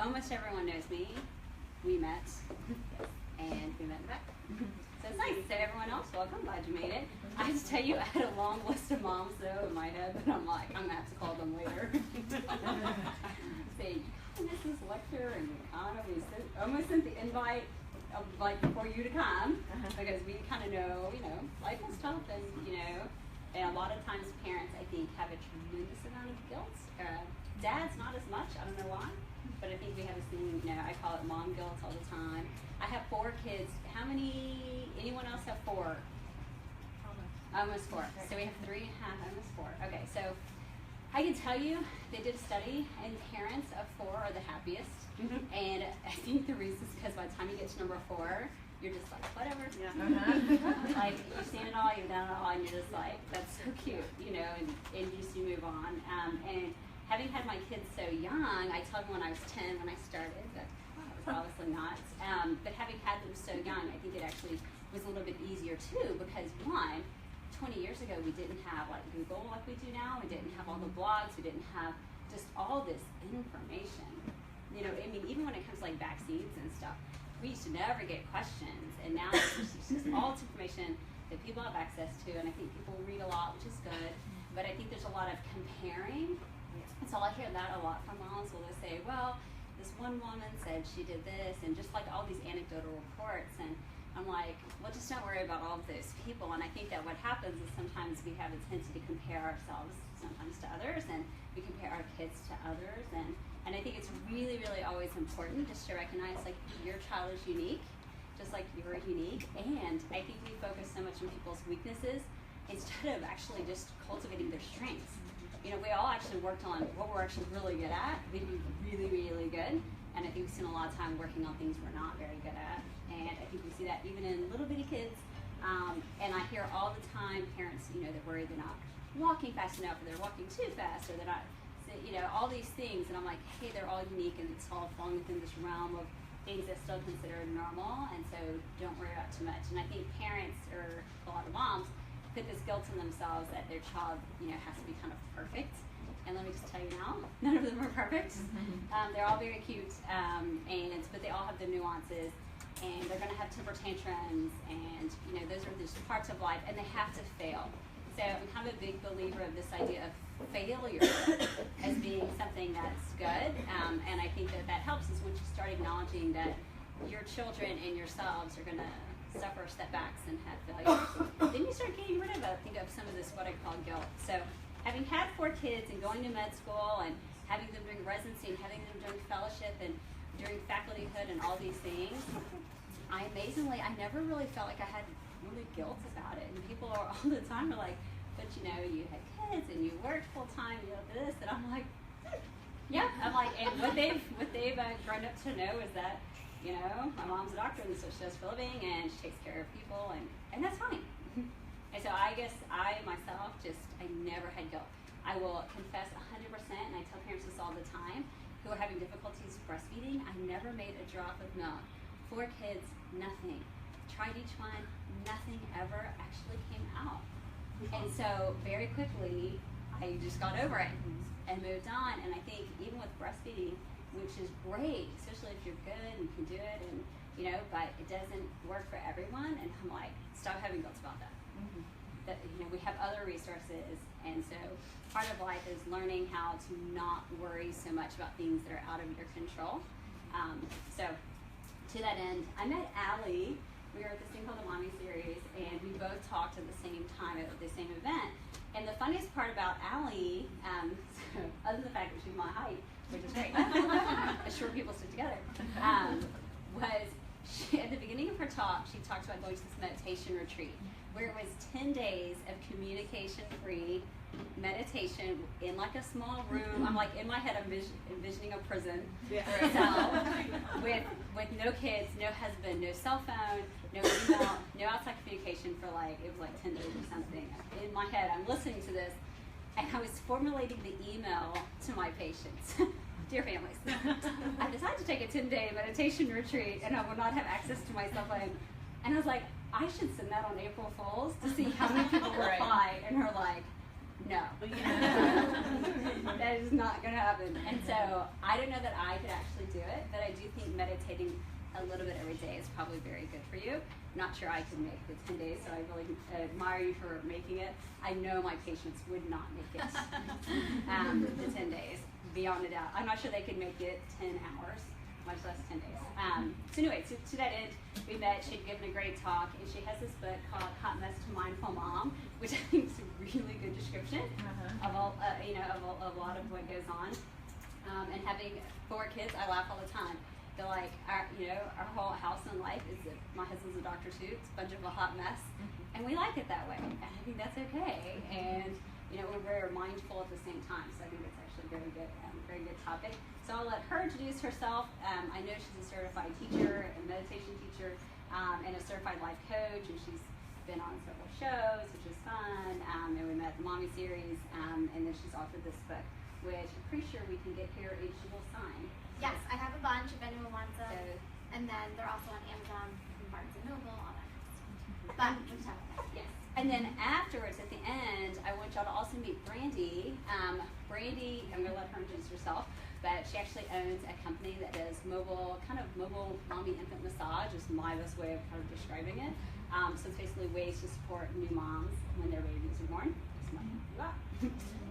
almost everyone knows me. We met, and we met in the back. So it's nice. So everyone else, welcome. Glad you made it. I have to tell you, I had a long list of moms though in my head, but I'm like, I'm gonna have to call them later. Say, I missed this lecture, and we almost sent the invite of, like, for you to come, because we kind of know, life is tough, and and a lot of times parents, I think, have a tremendous amount of guilt. Dads, not as much. I don't know why, but I think we have this thing. I call it mom guilt all the time. I have 4 kids. How many? Anyone else have 4? Almost 4. So we have 3 and a half, almost 4. Okay, so I can tell you, they did a study, and parents of 4 are the happiest. And I think the reason is because by the time you get to number 4, you're just like, whatever. Yeah. Like, you've seen it all, you've done it all, and you're just like, that's so cute, and you move on. And having had my kids so young, I told them when I was 10 when I started, but that was obviously not. But having had them so young, I think it actually was a little bit easier too, because 20 years ago, we didn't have like Google like we do now. We didn't have all the blogs. We didn't have just all this information. Even when it comes to like vaccines and stuff, we used to never get questions. And now it's just all this information that people have access to. And I think people read a lot, which is good. But I think there's a lot of comparing. And so I hear that a lot from moms. Will they say, well, this one woman said she did this, and just like all these anecdotal reports. And I'm like, well, just don't worry about all of those people. And I think that what happens is sometimes we have a tendency to compare ourselves sometimes to others, and we compare our kids to others. And I think it's really, really always important just to recognize, like, your child is unique, just like you're unique. And I think we focus so much on people's weaknesses instead of actually just cultivating their strengths. We all actually worked on what we're actually really good at. We do really, really good. And I think we spend a lot of time working on things we're not very good at. And I think we see that even in little bitty kids. And I hear all the time parents, they're worried they're not walking fast enough, or they're walking too fast, or they're not, all these things. And I'm like, hey, they're all unique, and it's all falling within this realm of things that's still considered normal. And so don't worry about too much. And I think parents, or a lot of moms, put this guilt on themselves that their child, has to be kind of perfect. And let me just tell you now, none of them are perfect. They're all very cute, but they all have their nuances. And they're going to have temper tantrums, and those are just parts of life, and they have to fail. So I'm kind of a big believer of this idea of failure as being something that's good, and I think that helps is once you start acknowledging that your children and yourselves are going to suffer setbacks and have failures. Then you start getting rid of it. Think of some of this what I call guilt. So having had 4 kids and going to med school and having them during residency and having them during fellowship and during facultyhood and all these things, I never really felt like I had really guilt about it. And people are all the time are like, but you had kids and you worked full time, this, and I'm like, yeah. I'm like, and what they've grown up to know is that, my mom's a doctor, and so she does for a living, and she takes care of people, and that's fine. And so I guess I myself I never had guilt. I will confess 100%, and I tell parents this all the time, who are having difficulties breastfeeding, I never made a drop of milk. 4 kids, nothing. Tried each one, nothing ever actually came out. And so very quickly, I just got over it and moved on. And I think even with breastfeeding, which is great, especially if you're good and can do it, and but it doesn't work for everyone. And I'm like, stop having guilt about that. That we have other resources, and so part of life is learning how to not worry so much about things that are out of your control. So to that end, I met Ali. We were at this thing called the Mommy Series, and we both talked at the same time at the same event. And the funniest part about Ali, so other than the fact that she's my height, which is great, short people stick together, was she, at the beginning of her talk, she talked about going to this meditation retreat, where it was 10 days of communication-free meditation in like a small room. I'm like, in my head, I'm envisioning a prison or a cell with no kids, no husband, no cell phone, no email, no outside communication for it was like 10 days or something. In my head, I'm listening to this, and I was formulating the email to my patients. Dear families, I decided to take a 10-day meditation retreat, and I will not have access to my cell phone. And I was like, I should send that on April Fool's to see how many people reply. And her like, no. That is is not going to happen. And so I don't know that I could actually do it, but I do think meditating a little bit every day is probably very good for you. Not sure I can make the 10 days, so I really admire you for making it. I know my patients would not make it the 10 days, beyond a doubt. I'm not sure they could make it 10 hours, much less 10 days. So anyway, to that end, we met. She'd given a great talk, and she has this book called Hot Mess to Mindful Mom, which I think is a really good description of all, of a lot of what goes on. And having 4 kids, I laugh all the time. They're like, our whole house and life is, my husband's a doctor too, it's a bunch of a hot mess, and we like it that way, and I think that's okay, and we're very mindful at the same time, so I think it's actually a very good topic. So I'll let her introduce herself. I know she's a certified teacher, a meditation teacher, and a certified life coach, and she's been on several shows, which is fun, and we met the Mommy series, and then she's authored this book, which I'm pretty sure we can get here a digital sign. Yes, I have a bunch if anyone wants them. And then they're also on Amazon, Barnes & Noble, all that kind of stuff. But we'll talk about that. Yes. And then afterwards, at the end, I want y'all to also meet Brandy. Brandy, I'm going to let her introduce herself, but she actually owns a company that does mobile mommy infant massage, is my best way of kind of describing it. So it's basically ways to support new moms when their babies are born.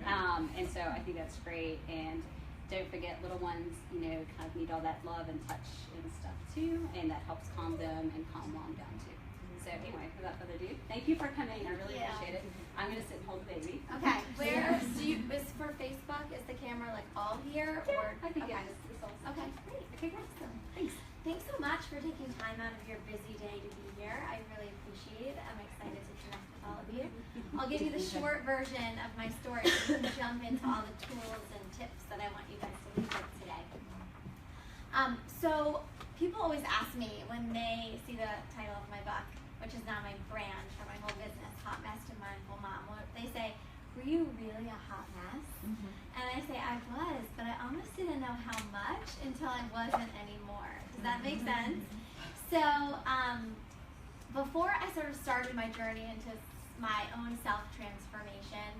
And so I think that's great. And don't forget, little ones, kind of need all that love and touch and stuff too, and that helps calm them and calm mom down too. So anyway, without further ado, thank you for coming. I really appreciate it. I'm going to sit and hold the baby. Okay. Is for Facebook, is the camera like all here? Yeah, or I think okay. it's all set. Okay, great. Okay, great. Awesome. Thanks. Thanks so much for taking time out of your busy day to be here. I really appreciate it. I'm excited to connect with all of you. I'll give you the short version of my story so you can jump into all the tools and tips that I want you guys to leave with today. So people always ask me when they see the title of my book, which is now my brand for my whole business, Hot Mess to Mindful Mom, they say, were you really a hot mess? And I say, I was, but I almost didn't know how much until I wasn't anymore. Does that make sense? So before I sort of started my journey into my own self-transformation,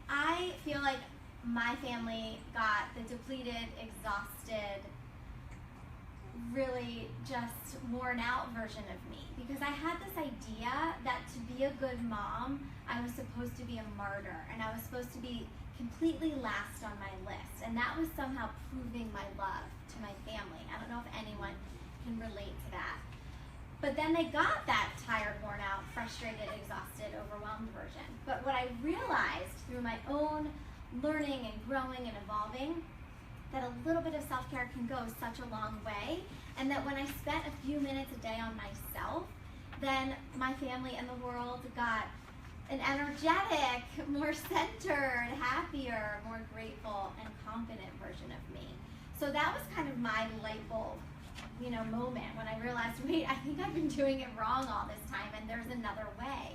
I feel like my family got the depleted, exhausted, really just worn out version of me, because I had this idea that to be a good mom, I was supposed to be a martyr, and I was supposed to be completely last on my list, and that was somehow proving my love to my family. I don't know if anyone can relate to that. But then they got that tired, worn out, frustrated, exhausted, overwhelmed version. But what I realized through my own learning and growing and evolving, that a little bit of self-care can go such a long way, and that when I spent a few minutes a day on myself, then my family and the world got an energetic, more centered, happier, more grateful, and confident version of me. So that was kind of my light bulb, moment when I realized, wait, I think I've been doing it wrong all this time, and there's another way.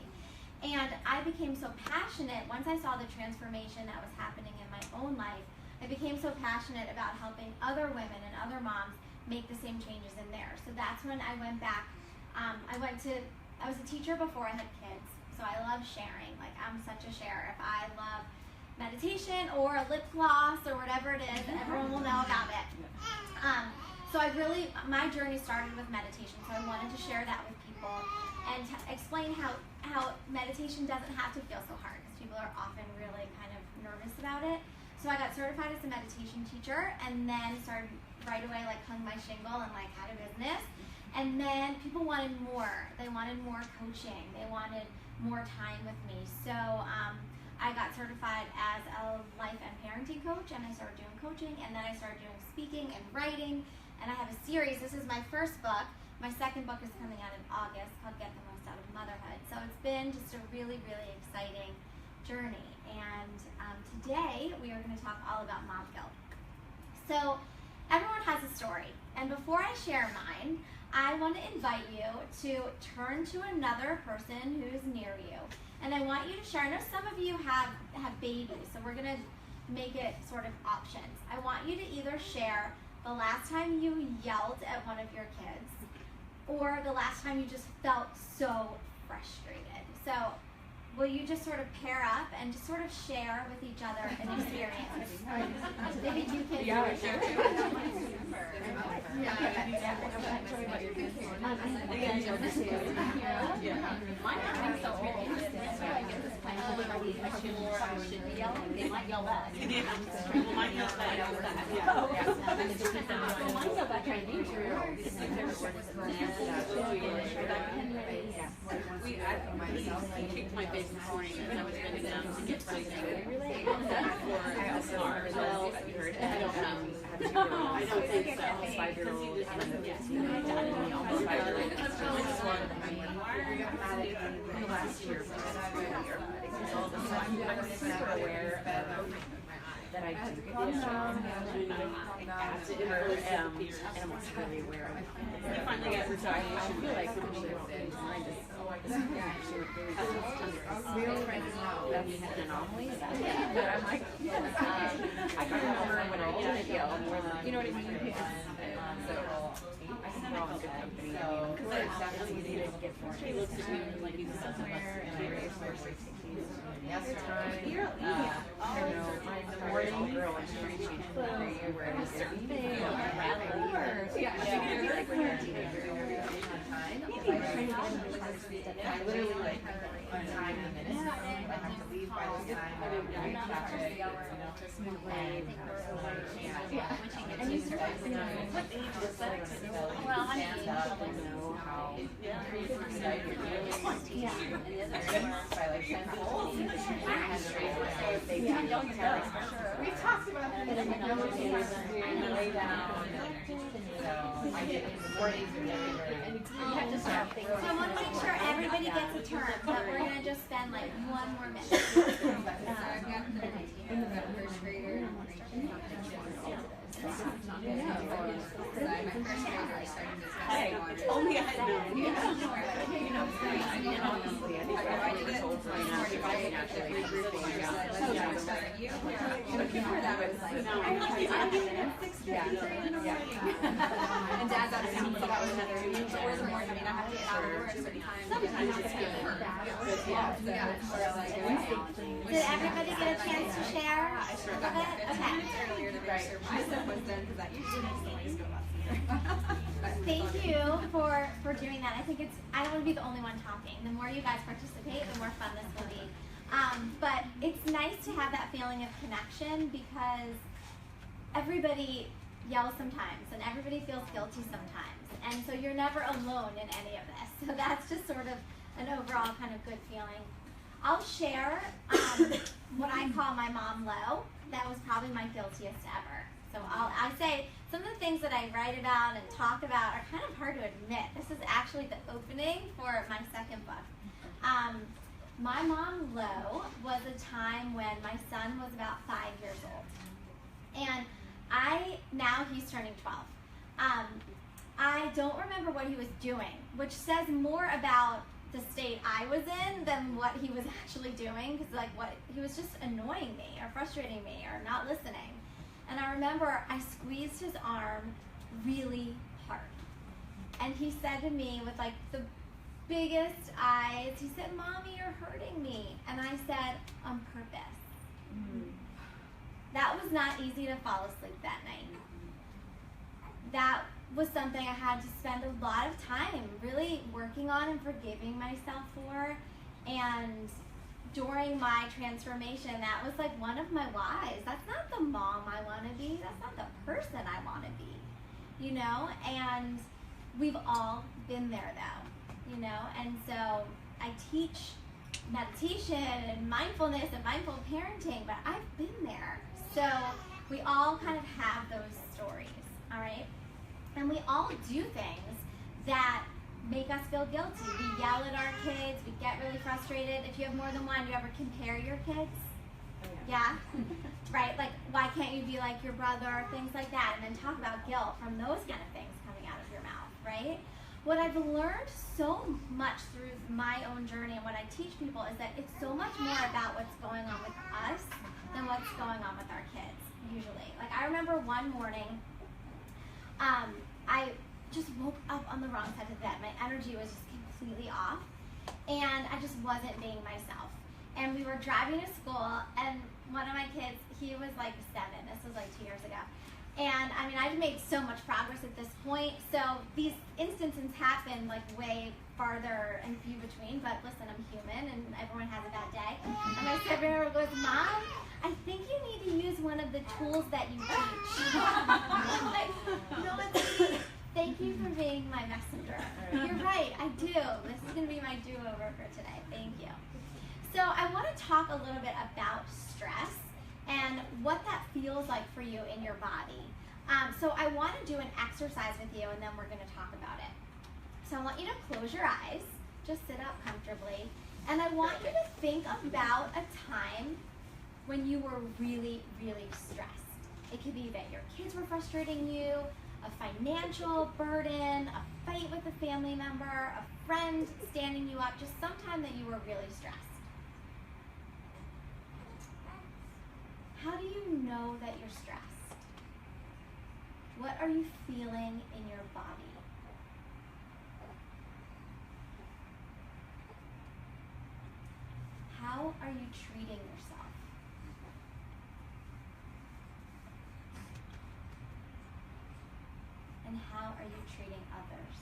And I became so passionate once I saw the transformation that was happening in my own life. I became so passionate about helping other women and other moms make the same changes in theirs. So that's when I went back. I was a teacher before I had kids, so I love sharing. Like, I'm such a sharer. If I love meditation or a lip gloss or whatever it is, everyone will know about it. So my journey started with meditation, so I wanted to share that with people and explain how meditation doesn't have to feel so hard, because people are often really kind of nervous about it. So I got certified as a meditation teacher, and then started right away, hung my shingle and had a business. And then people wanted more. They wanted more coaching. They wanted more time with me. So I got certified as a life and parenting coach, and I started doing coaching, and then I started doing speaking and writing. And I have a series. This is my first book. My second book is coming out in August, called Get the Most Out of Motherhood. So it's been just a really, really exciting journey. And today we are going to talk all about mom guilt. So everyone has a story. And before I share mine, I want to invite you to turn to another person who's near you. And I want you to share. I know some of you have babies, so we're going to make it sort of options. I want you to either share the last time you yelled at one of your kids, or the last time you just felt so frustrated. So will you just sort of pair up and just sort of share with each other an experience? Maybe two kids. Yeah, share too. Mine are being so old. Should be yelling. They might yell back. Might yell back. Mine go back and do I kicked my face this morning because I was bending down to get something for a car. Well, have you heard? I don't think so. 5-year-old and a 15-year-old. Almost 5-year-old. Last year, I'm super aware of that I do calm down, and I'm also really aware of finally got retaliation. I feel like somebody else in mind is actually really that's an anomaly. But I'm like, I can remember when I did yell more than, you know what I mean? So I think we're all in good company. It's easy to get more. He looks at me like he's somewhere, and I raise my voice. You're I don't know, my little girl, and she's trying to change clothes, or wearing a certain thing, or rattling ears. Yeah, she can be like when you're a teenager, you're on time. I literally like on time in a minute. I have to leave by this time. I don't know traffic. And you start to know what age is that? Well, I stand up and know how crazy excited you're really by like 10 holes. We talked about that. And then I lay down. So I did 4 days a day. You have to start thinking. So I want to make sure everybody gets a turn, but we're going to just spend like 1 more minute. First grader. Hey, only I had known. You know, honestly, I think I did it told for naturally. And Dad's out of town, so that was another reason. So we're the morning, I mean, I have to get out of work a certain time. Sometimes it's good. Did everybody get a chance to share? I sure got Okay. earlier to make sure my stuff was done because that usually makes the noise go up here. Thank you for doing that. I think I don't want to be the only one talking. The more you guys participate, the more fun this will be. But it's nice to have that feeling of connection because everybody yells sometimes and everybody feels guilty sometimes. And so you're never alone in any of this. So that's just sort of an overall kind of good feeling. I'll share what I call my mom low. That was probably my guiltiest ever. So I say some of the things that I write about and talk about are kind of hard to admit. This is actually the opening for my second book. My mom low was a time when my son was about 5 years old. And now he's turning 12. I don't remember what he was doing, which says more about the state I was in than what he was actually doing, because he was just annoying me or frustrating me or not listening. And I remember I squeezed his arm really hard. And he said to me with like the biggest eyes, he said, "Mommy, you're hurting me." And I said, "On purpose." Mm-hmm. That was not easy to fall asleep that night. That was something I had to spend a lot of time really working on and forgiving myself for. And during my transformation, that was like one of my whys. That's not the mom I want to be. That's not the person I want to be, you know? And we've all been there though, you know? And so I teach meditation and mindfulness and mindful parenting, but I've been there. So we all kind of have those stories, all right? And we all do things that make us feel guilty. We yell at our kids, we get really frustrated. If you have more than one, you ever compare your kids? Yeah? Right? Like, why can't you be like your brother or things like that? And then talk about guilt from those kind of things coming out of your mouth, right? What I've learned so much through my own journey and what I teach people is that it's so much more about what's going on with us than what's going on with our kids, usually. Like, I remember one morning, I just woke up on the wrong side of the bed. My energy was just completely off, and I just wasn't being myself. and we were driving to school, and one of my kids, he was like 7. This was like 2 years ago. And I mean, I've made so much progress at this point. So these instances happen like way farther and few between. But listen, I'm human, and everyone has a bad day. And my 7-year-old goes, "Mom, I think you need to use one of the tools that you teach." I'm like, "You know what, sweetie? Thank you for being my messenger. You're right, I do. This is going to be my do-over for today. Thank you." So I want to talk a little bit about stress and what that feels like for you in your body. So I want to do an exercise with you, and then we're going to talk about it. So I want you to close your eyes, just sit up comfortably, and I want you to think about a time when you were really, really stressed. It could be that your kids were frustrating you, a financial burden, a fight with a family member, a friend standing you up, just sometime that you were really stressed. How do you know that you're stressed? What are you feeling in your body? How are you treating yourself? And how are you treating others?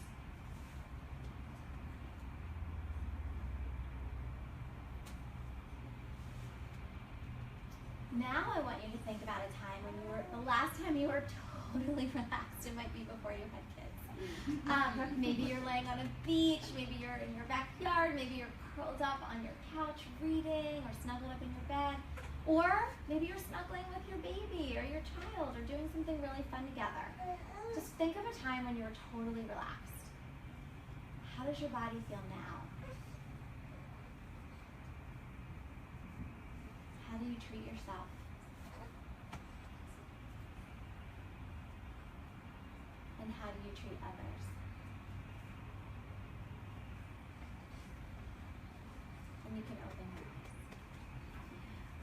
Now I want you to think about a time when the last time you were totally relaxed. It might be before you had kids. Maybe you're laying on a beach, maybe you're in your backyard, maybe you're curled up on your couch reading or snuggled up in your bed. Or maybe you're snuggling with your baby or your child or doing something really fun together. Just think of a time when you were totally relaxed. How does your body feel now? How do you treat yourself? And how do you treat others? And you can open your eyes.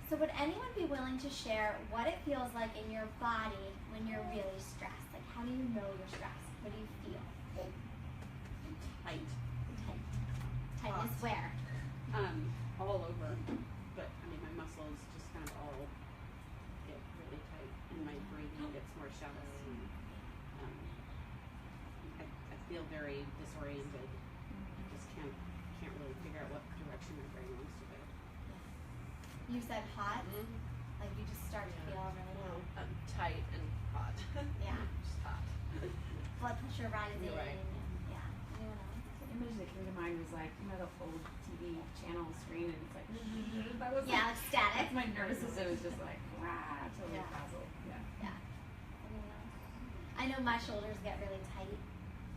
So would anyone be willing to share what it feels like in your body when you're really stressed? Like, how do you know you're stressed? What do you feel? Tight. Tight. Tightness where? All over. But I mean, my muscles just kind of all get really tight, and my breathing gets more shallow. And, I feel very disoriented. I just can't really figure out what direction my brain wants to go. You said hot? Like you just start to feel really hot? Tight and hot. Yeah. Just hot. Blood pressure rising. You're right. Yeah. Anyone else? The image that came to mind was like, you know, the old TV channel screen, and it's like, that was Yeah, like static. my nervous system was just like, wow, totally Yeah. frazzled. Yeah. Yeah. Anyone else? I know my shoulders get really tight,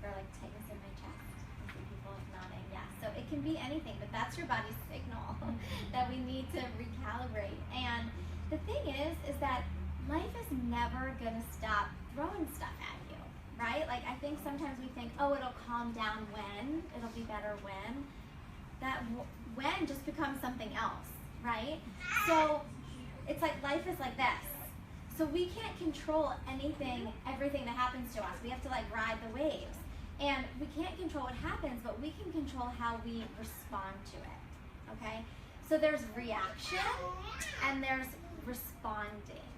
or like tightness in my chest. I see people nodding. Yeah. So it can be anything, but that's your body's signal that we need to recalibrate. And the thing is that life is never gonna stop throwing stuff at you, right? Like I think sometimes we think, oh, it'll calm down when, it'll be better when. That when just becomes something else, right? So it's like life is like this. So we can't control everything that happens to us. We have to like ride the waves. And we can't control what happens, but we can control how we respond to it, okay? So there's reaction and there's responding.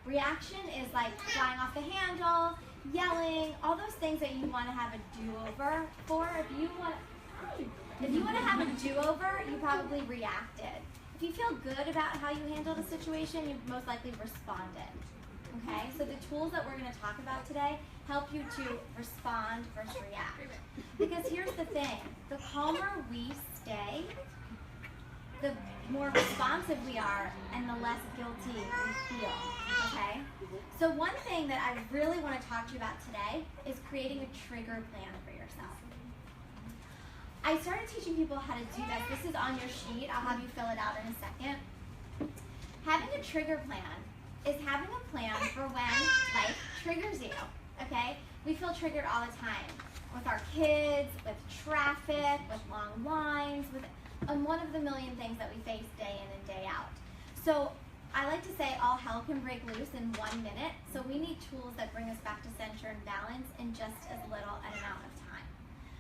Reaction is like flying off the handle, yelling, all those things that you want to have a do-over for. If you want to have a do-over, you probably reacted. If you feel good about how you handled a situation, you most likely responded. Okay? So the tools that we're going to talk about today help you to respond versus react. Because here's the thing. The calmer we stay, the more responsive we are, and the less guilty we feel. Okay? So one thing that I really want to talk to you about today is creating a trigger plan for yourself. I started teaching people how to do this. This is on your sheet. I'll have you fill it out in a second. Having a trigger plan is having a plan for when life triggers you, okay? We feel triggered all the time with our kids, with traffic, with long lines, with one of the million things that we face day in and day out. So I like to say all hell can break loose in 1 minute, so we need tools that bring us back to center and balance in just as little an amount of time.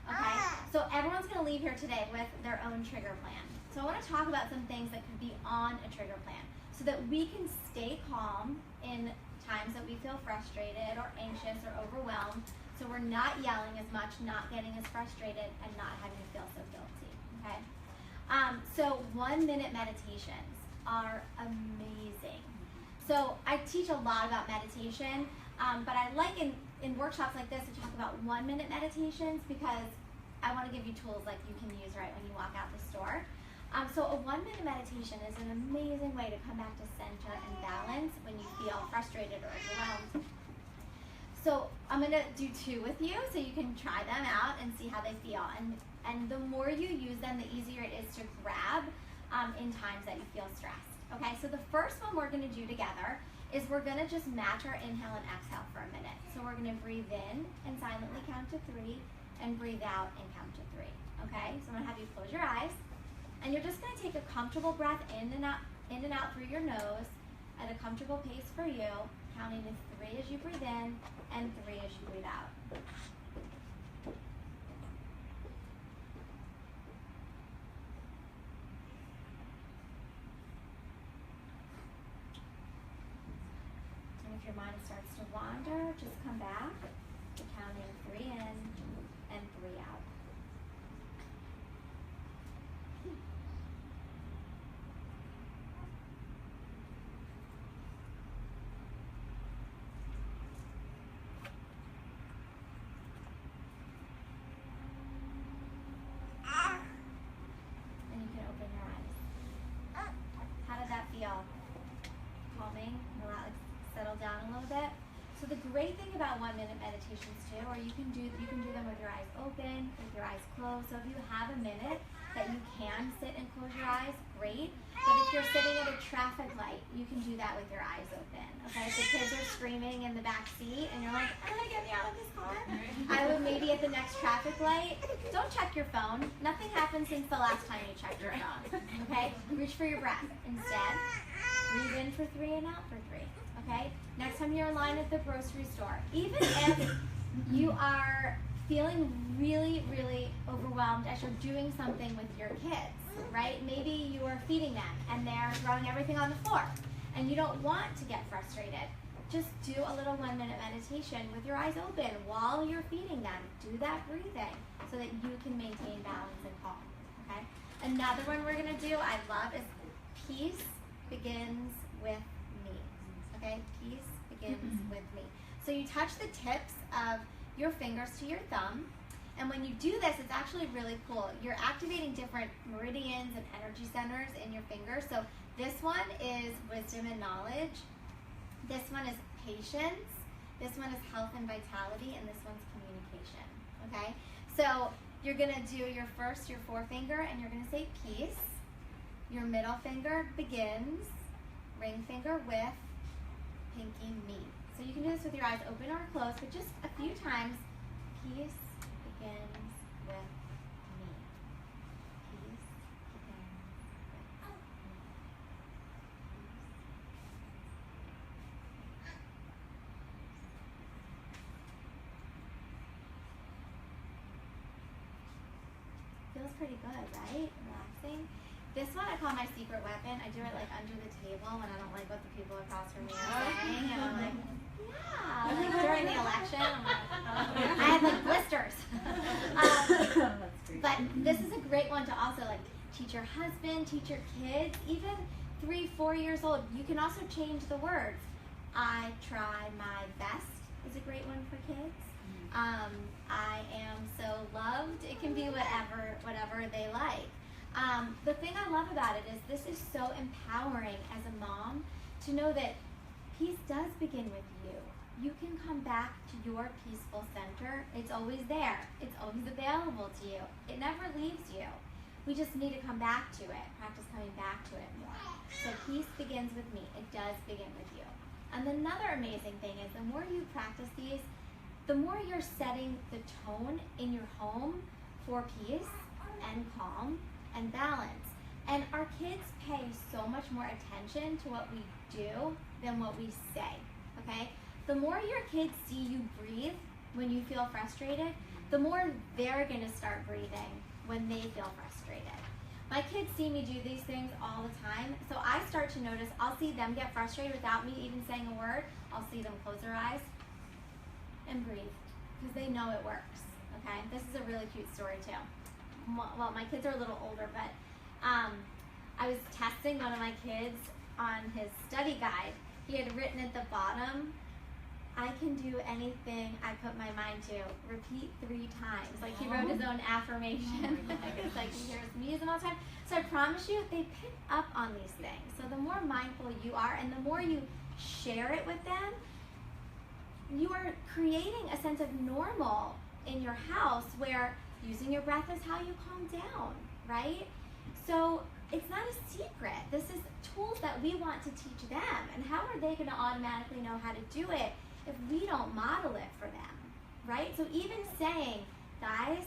Okay, so everyone's going to leave here today with their own trigger plan. So I want to talk about some things that could be on a trigger plan so that we can stay calm in times that we feel frustrated or anxious or overwhelmed, so we're not yelling as much, not getting as frustrated, and not having to feel so guilty. Okay, so 1-minute meditations are amazing. So I teach a lot about meditation, but I like in workshops like this to talk about 1-minute meditations because I want to give you tools like you can use right when you walk out the store. So a 1-minute meditation is an amazing way to come back to center and balance when you feel frustrated or overwhelmed. So I'm going to do 2 with you so you can try them out and see how they feel. And the more you use them, the easier it is to grab in times that you feel stressed. Okay, so the first one we're going to do together is we're going to just match our inhale and exhale for a minute. So we're going to breathe in and silently count to 3 and breathe out and count to 3. Okay, so I'm going to have you close your eyes and you're just going to take a comfortable breath in and out through your nose at a comfortable pace for you, counting to 3 as you breathe in and 3 as you breathe out. If your mind starts to wander, just come back to counting 3 in and 3 out. And you can open your eyes. How did that feel? Calming? Relaxed? Settle down a little bit. So the great thing about 1-minute meditations too, or you can do them with your eyes open, with your eyes closed. So if you have a minute that you can sit and close your eyes, great. But if you're sitting at a traffic light, you can do that with your eyes open. Okay, if the kids are screaming in the back seat and you're like, get me out of this car. I would maybe at the next traffic light, don't check your phone. Nothing happened since the last time you checked your phone. Okay, reach for your breath. Instead, breathe in for 3 and out for 3. Okay? Next time you're in line at the grocery store, even if you are feeling really, really overwhelmed as you're doing something with your kids, right? Maybe you are feeding them and they're throwing everything on the floor and you don't want to get frustrated. Just do a little 1-minute meditation with your eyes open while you're feeding them. Do that breathing so that you can maintain balance and calm. Okay? Another one we're going to do, I love, is peace begins with me. Okay, peace begins with me. So you touch the tips of your fingers to your thumb, and when you do this, it's actually really cool. You're activating different meridians and energy centers in your fingers. So this one is wisdom and knowledge. This one is patience. This one is health and vitality, and this one's communication. Okay, so you're gonna do your forefinger, and you're gonna say peace. Your middle finger begins, ring finger with, pinky me. So you can do this with your eyes open or closed, but just a few times. Peace begins with me. Peace begins with me. Feels pretty good, right? Relaxing. This one I call my secret weapon. I do it like under the table when I don't like what the people across from me are saying, and I'm like, yeah. Like during the election, I'm like, oh. I had like blisters. But this is a great one to also like teach your husband, teach your kids, even 3-4 years old. You can also change the words. I try my best is a great one for kids. I am so loved. It can be whatever they like. The thing I love about it is this is so empowering as a mom to know that peace does begin with you. You can come back to your peaceful center. It's always there. It's always available to you. It never leaves you. We just need to come back to it, practice coming back to it more. So peace begins with me. It does begin with you. And another amazing thing is the more you practice these, the more you're setting the tone in your home for peace and calm and balance. And our kids pay so much more attention to what we do than what we say, okay? The more your kids see you breathe when you feel frustrated, the more they're going to start breathing when they feel frustrated. My kids see me do these things all the time, so I start to notice, I'll see them get frustrated without me even saying a word. I'll see them close their eyes and breathe, because they know it works, okay? This is a really cute story too. Well, my kids are a little older, but I was testing one of my kids on his study guide. He had written at the bottom, I can do anything I put my mind to. Repeat 3 times. Like he wrote his own affirmation. Because like he hears me use them all the time. So I promise you, they pick up on these things. So the more mindful you are and the more you share it with them, you are creating a sense of normal in your house where using your breath is how you calm down, right? So it's not a secret. This is tools that we want to teach them. And how are they going to automatically know how to do it if we don't model it for them, right? So even saying, guys,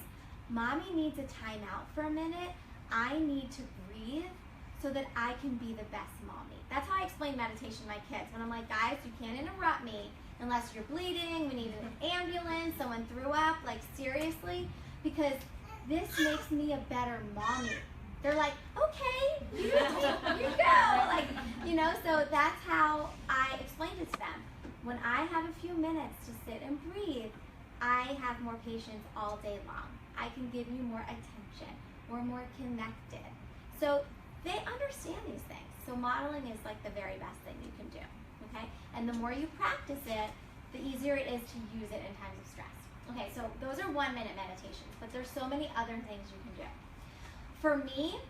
mommy needs a time out for a minute. I need to breathe so that I can be the best mommy. That's how I explain meditation to my kids. When I'm like, guys, you can't interrupt me unless you're bleeding, we need an ambulance, someone threw up, like seriously, because this makes me a better mommy. They're like, okay, you go. Like, you know, so that's how I explained it to them. When I have a few minutes to sit and breathe, I have more patience all day long. I can give you more attention. We're more connected. So they understand these things. So modeling is like the very best thing you can do, okay? And the more you practice it, the easier it is to use it in times of stress. Okay, so those are 1-minute meditations, but there's so many other things you can do. For me,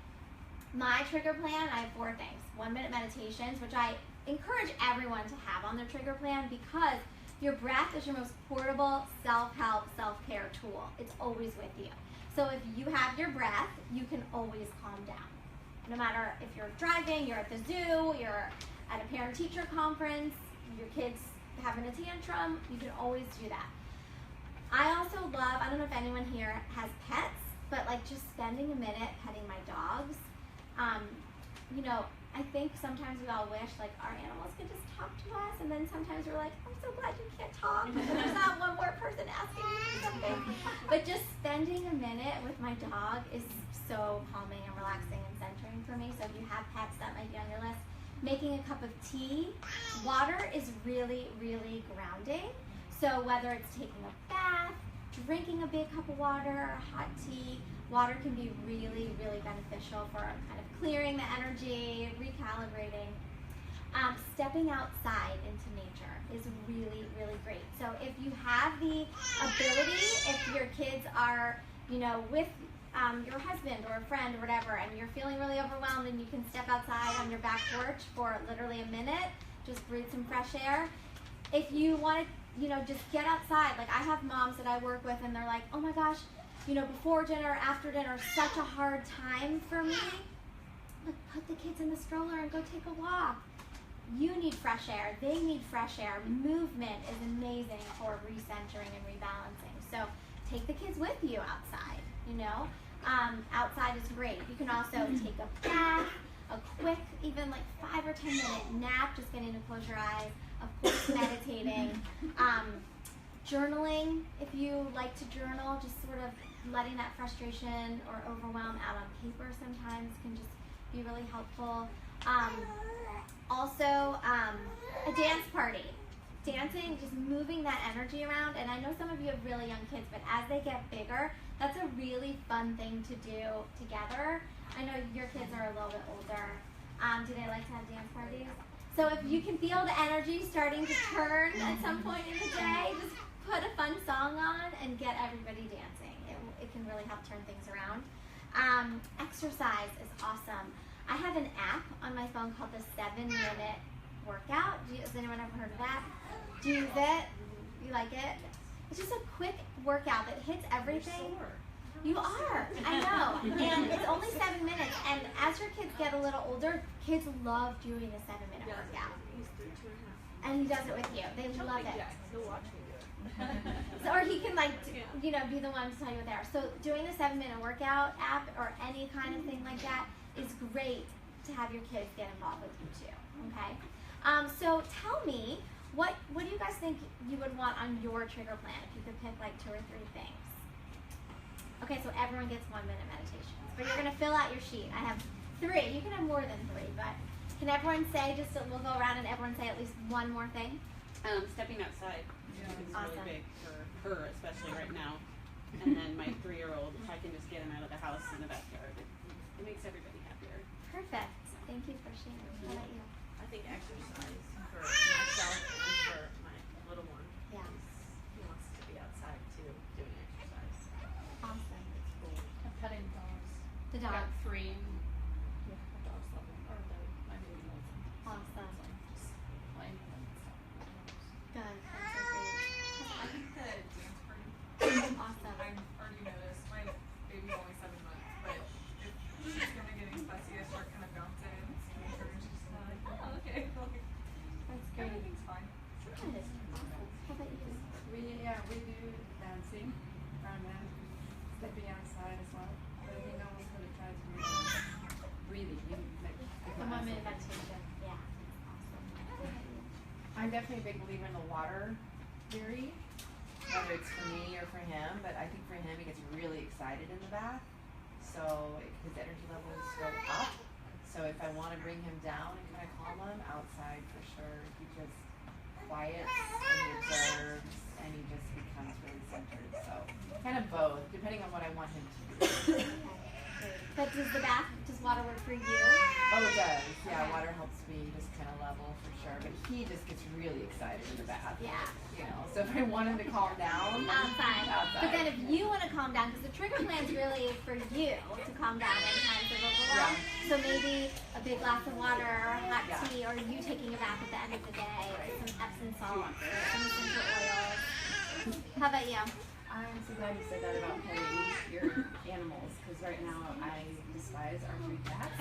my trigger plan, I have 4 things. 1-minute meditations, which I encourage everyone to have on their trigger plan because your breath is your most portable self-help, self-care tool. It's always with you. So if you have your breath, you can always calm down. No matter if you're driving, you're at the zoo, you're at a parent-teacher conference, your kid's having a tantrum, you can always do that. I also love, I don't know if anyone here has pets, but like just spending a minute petting my dogs. You know, I think sometimes we all wish like our animals could just talk to us, and then sometimes we're like, I'm so glad you can't talk. There's not one more person asking you for something. But just spending a minute with my dog is so calming and relaxing and centering for me. So if you have pets, that might be on your list. Making a cup of tea. Water is really, really grounding. So whether it's taking a bath, drinking a big cup of water, or hot tea, water can be really, really beneficial for kind of clearing the energy, recalibrating. Stepping outside into nature is really, really great. So if you have the ability, if your kids are, you know, with your husband or a friend or whatever, and you're feeling really overwhelmed and you can step outside on your back porch for literally a minute, just breathe some fresh air. If you want to, you know, just get outside. Like I have moms that I work with and they're like, oh my gosh, you know, before dinner, after dinner, such a hard time for me. Like, put the kids in the stroller and go take a walk. You need fresh air. They need fresh air. Movement is amazing for recentering and rebalancing. So take the kids with you outside, you know. Outside is great. You can also take a bath, a quick, even like 5 or 10 minute nap, just getting to close your eyes. Of course, meditating. Journaling, if you like to journal, just sort of letting that frustration or overwhelm out on paper sometimes can just be really helpful. Also, a dance party. Dancing, just moving that energy around. And I know some of you have really young kids, but as they get bigger, that's a really fun thing to do together. I know your kids are a little bit older. Do they like to have dance parties? So if you can feel the energy starting to turn at some point in the day, just put a fun song on and get everybody dancing. It can really help turn things around. Exercise is awesome. I have an app on my phone called the 7-Minute Workout. Has anyone ever heard of that? Do you use it? You like it? It's just a quick workout that hits everything. You are, I know. And it's only 7 minutes. And as your kids get a little older, kids love doing a 7-minute workout. And he does it with you. They love it. He'll watch me do it. So, or he can like, you know, be the one to tell you what they are. So doing the 7-minute workout app or any kind of thing like that is great to have your kids get involved with you too. Okay. So tell me, what do you guys think you would want on your trigger plan if you could pick like 2 or 3 things? Okay, so everyone gets 1 minute meditations. But you're going to fill out your sheet. I have 3. You can have more than 3, but can everyone say, we'll go around and everyone say at least one more thing? Stepping outside is Awesome. really big for her, especially right now. And then my 3-year-old, if I can just get him out of the house in the backyard, it makes everybody happier. Perfect. Thank you for sharing. How about you? I think exercise for myself and for my little one. Yeah. He wants to be outside too, doing exercise. Awesome. It's cool. Petting dogs. The Got dog. 3. Yeah, the dogs love them. Or my baby loves them. Awesome. So just playing with them and stuff. Good. That's so great. I think the dance party. Awesome. I've already noticed my baby's only 7 months, but if she's gonna get fussy, I start kind of bouncing and make her, and she's like, oh, okay, like, That's great. everything's fine. Good. Awesome. How about you? We do dancing and then stepping outside as well. But he knows how to try to breathing. Like, The 1 minute meditation. Yeah. Awesome. How about you? I'm definitely a big believer in the water theory, whether it's for me or for him, but I think for him, he gets really excited in the bath, so his energy levels go up. So if I want to bring him down and kind of calm him, outside for sure, he just quiets and he observes and he just becomes really centered. So kind of both, depending on what I want him to do. Okay. Great. But does water work for you? Oh, it does. Yeah, Okay. water helps me just kind of level for sure, but he just gets really excited in the bath. Yeah. You know, so if I want him to calm down, Outside. outside. But then if you want to calm down, because the trigger plan is really for you to calm down in times of overwhelm. Yeah. So maybe a big glass of water or a hot Yeah. tea, or you taking a bath at the end of the day, or some Epsom salts, or some essential oils. How about you? I'm so glad you said that about petting your animals, because right now I despise our free cats.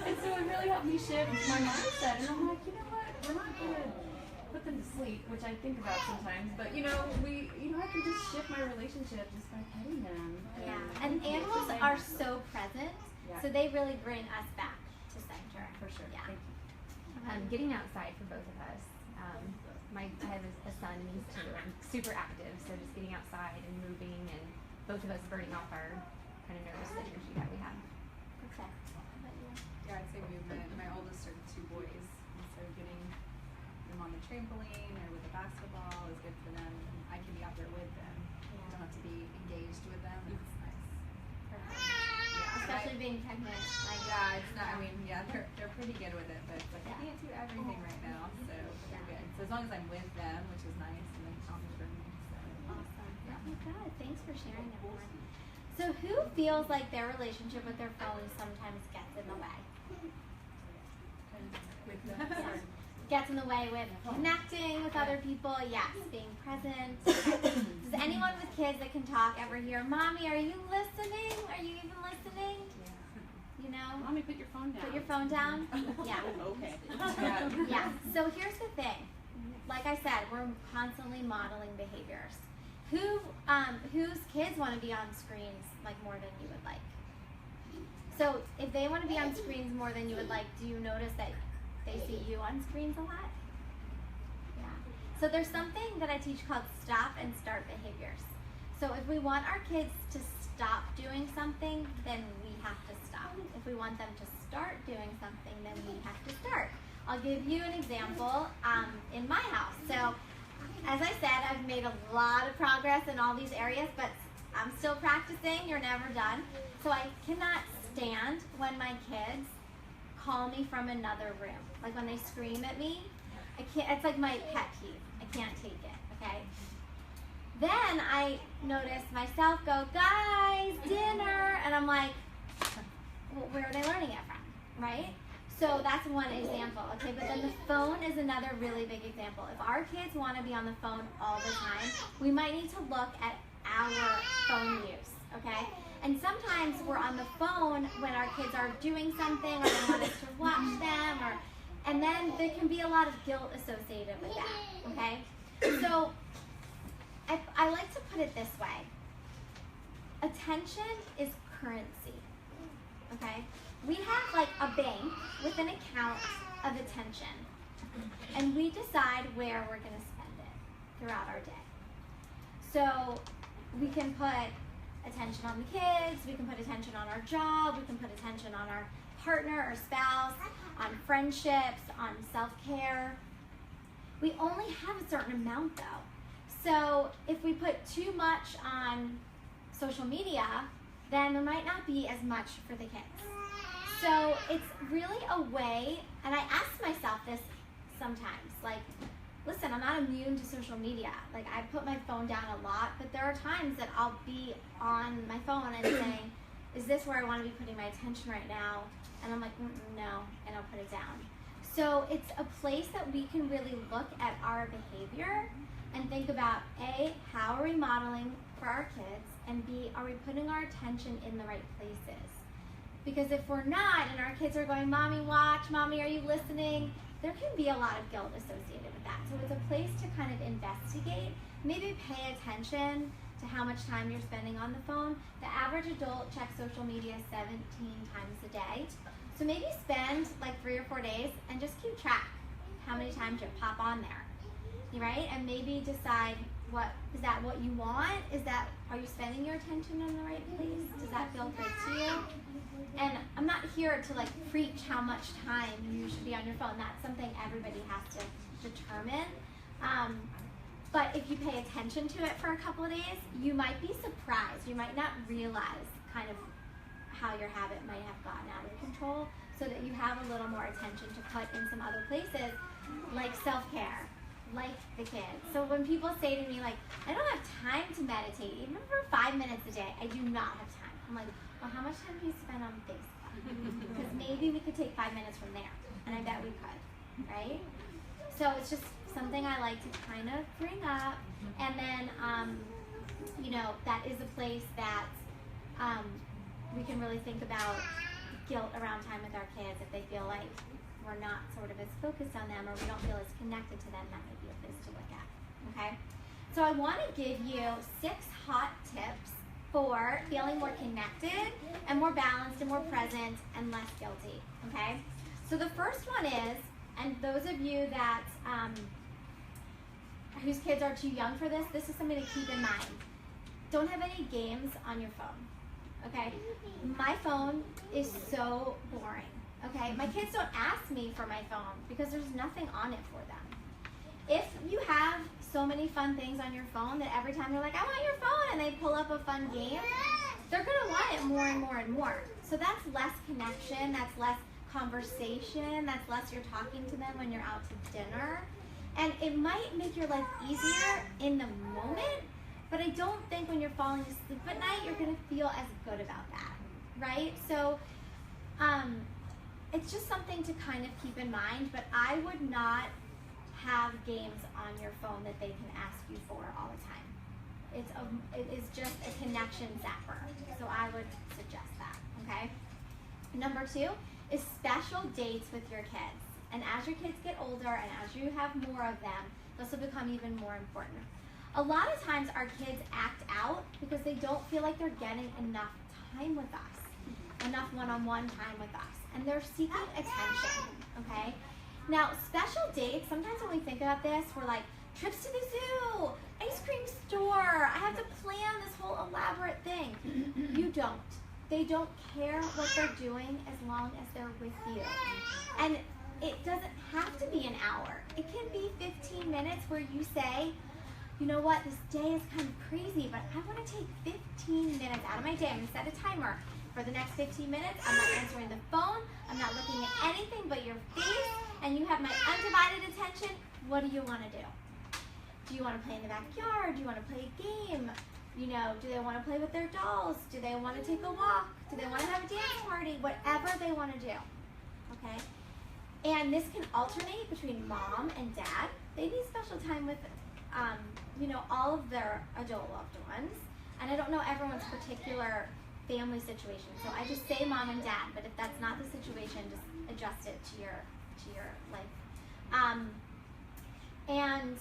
And so it really helped me shift my mindset. And I'm like, you know what? We're not going to put them to sleep, which I think about sometimes. But, I can just shift my relationship just by petting them. Yeah. And animals are so present, Yeah. so they really bring us back to center. For sure. Yeah. Thank you. Getting outside for both of us. I have a son and he's 2 and super active, so just getting outside and moving and both of us burning off our kind of nervous energy that we have. Perfect. How about you? Yeah, I'd say movement. My oldest are 2 boys, and so getting them on the trampoline or with a basketball is good for them. And I can be out there with them. I don't have to be engaged with them. It's nice. Perfect. Yeah, Especially being pregnant. Like, yeah, it's not. I mean, yeah, they're pretty good with it, but it's like I can't do everything right now, so they're good. So as long as I'm with them, which is nice, and then Tom's for me. So. Awesome. Oh my God, thanks for sharing, everyone. So who feels like their relationship with their phone sometimes gets in the way? With the Yeah. Gets in the way with connecting with other people, yes, being present. Does anyone with kids that can talk ever hear, Mommy, are you listening? Are you even listening? You know? Mommy, put your phone down. Put your phone down? Yeah. Okay. Yeah. So here's the thing. Like I said, we're constantly modeling behaviors. Whose kids want to be on screens like more than you would like? So if they want to be on screens more than you would like, do you notice that they see you on screens a lot? Yeah. So there's something that I teach called stop and start behaviors. So if we want our kids to stop doing something, then we have to stop. If we want them to start doing something, then we have to start. I'll give you an example in my house. So as I said, I've made a lot of progress in all these areas, but I'm still practicing. You're never done. So I cannot stand when my kids call me from another room. Like when they scream at me, I can't. It's like my pet peeve. I can't take it, okay? Then I notice myself go, guys, dinner, and I'm like, well, where are they learning it from, right? So that's one example, okay? But then the phone is another really big example. If our kids want to be on the phone all the time, we might need to look at our phone use, okay? And sometimes we're on the phone when our kids are doing something or they want us to watch them, and then there can be a lot of guilt associated with that, okay? So I like to put it this way. Attention is currency, okay? We have like a bank with an account of attention, and we decide where we're going to spend it throughout our day. So we can put attention on the kids, we can put attention on our job, we can put attention on our partner or spouse, on friendships, on self-care. We only have a certain amount though. So if we put too much on social media, then there might not be as much for the kids. So it's really a way, and I ask myself this sometimes, like, listen, I'm not immune to social media. Like, I put my phone down a lot, but there are times that I'll be on my phone and saying, is this where I want to be putting my attention right now? And I'm like, no, and I'll put it down. So it's a place that we can really look at our behavior and think about, A, how are we modeling for our kids? And B, are we putting our attention in the right places? Because if we're not, and our kids are going, Mommy, watch, Mommy, are you listening? There can be a lot of guilt associated with that. So it's a place to kind of investigate, maybe pay attention to how much time you're spending on the phone. The average adult checks social media 17 times a day. So maybe spend like 3 or 4 days and just keep track how many times you pop on there, right? And maybe decide, what is that what you want? Are you spending your attention in the right place? Does that feel good to you? And I'm not here to like preach how much time you should be on your phone. That's something everybody has to determine. But if you pay attention to it for a couple of days, you might be surprised. You might not realize kind of how your habit might have gotten out of control, so that you have a little more attention to put in some other places, like self-care, like the kids. So when people say to me, like, I don't have time to meditate, even for 5 minutes a day, I do not have time. I'm like, well, how much time do you spend on Facebook? Because maybe we could take 5 minutes from there, and I bet we could, right? So it's just something I like to kind of bring up. And then, you know, that is a place that we can really think about guilt around time with our kids. If they feel like we're not sort of as focused on them, or we don't feel as connected to them, that might be a place to look at, okay? So I want to give you 6 hot tips for feeling more connected and more balanced and more present and less guilty, okay? So the first one is, and those of you that whose kids are too young for this is something to keep in mind. Don't have any games on your phone, okay? My phone is so boring, okay? My kids don't ask me for my phone because there's nothing on it for them. If you have so many fun things on your phone that every time they're like, I want your phone, and they pull up a fun game, they're gonna want it more and more and more. So that's less connection, that's less conversation, that's less you're talking to them when you're out to dinner. And it might make your life easier in the moment, but I don't think when you're falling asleep at night, you're gonna feel as good about that, right? So it's just something to kind of keep in mind, but I would not have games on your phone that they can ask you for all the time. It is just a connection zapper, so I would suggest that, okay? Number 2 is special dates with your kids. And as your kids get older and as you have more of them, this will become even more important. A lot of times our kids act out because they don't feel like they're getting enough time with us, enough one-on-one time with us, and they're seeking attention, okay? Now, special dates, sometimes when we think about this, we're like, trips to the zoo, ice cream store, I have to plan this whole elaborate thing. You don't. They don't care what they're doing as long as they're with you. And it doesn't have to be an hour. It can be 15 minutes where you say, you know what, this day is kind of crazy, but I want to take 15 minutes out of my day. I'm going to set a timer. For the next 15 minutes, I'm not answering the phone, I'm not looking at anything but your face, and you have my undivided attention. What do you want to do? Do you want to play in the backyard? Do you want to play a game? You know, do they want to play with their dolls? Do they want to take a walk? Do they want to have a dance party? Whatever they want to do, okay? And this can alternate between mom and dad. They need special time with, you know, all of their adult loved ones. And I don't know everyone's particular family situation, so I just say mom and dad. But if that's not the situation, just adjust it to your life. And